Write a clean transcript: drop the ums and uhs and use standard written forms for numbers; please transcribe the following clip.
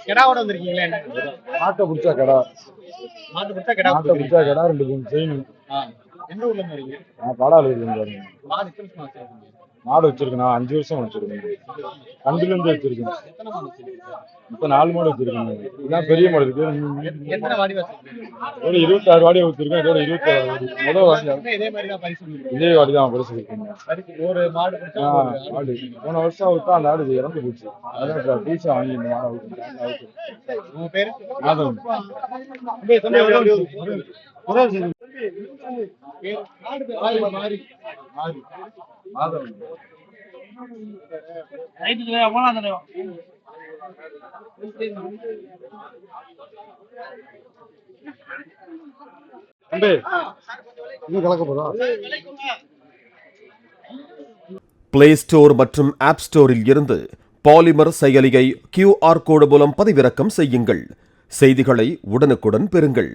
கெடாவோட வந்திருக்கீங்களா? என்ன மாட்டை பிடிச்சா கடா, மாட்டு பிடிச்சா கெடா மாட்டை பிடிச்சா கடா 2 செய்யணும். எந்த ஊர்ல இருந்து வரீங்க? நான் பாடாளு இருக்கேன். மாடு எத்தனை வருஷமா வச்சிருக்கீங்க? மாடு வச்சிருக்கேன், நான் 5 வருஷம் வச்சிருக்கேன். கண்டுலேருந்து வச்சிருக்கேன். எத்தனை மாடு வச்சிருக்கீங்க? இப்போ 4 மாடு வச்சிருக்கேன். இதுதான் பெரிய மாடு இருக்கு. எத்தனை வாடி வச்சிருக்கீங்க? ஒரு 26 வாடி வச்சிருக்கேன். இதோட 26 வாடி. முதல் வாடி இதே மாதிரி தான் பரிசு கொடுக்குறீங்க? இதே வாடி தான் பரிசு இருக்கேன். ஒரு மாடு பிடிச்சா மாடு போன வருஷம் விட்டா அந்த ஆடு இறந்து போச்சு. அதான் பீஸா வாங்கி இந்த மாடை விட்டு. உங்க பேரு? மாதவன். மாதவன். பிளே ஸ்டோர் மற்றும் ஆப் ஸ்டோரில் இருந்து பாலிமர் செயலியை QR கோடு மூலம் பதிவிறக்கம் செய்யுங்கள். செய்திகளை உடனுக்குடன் பெறுங்கள்.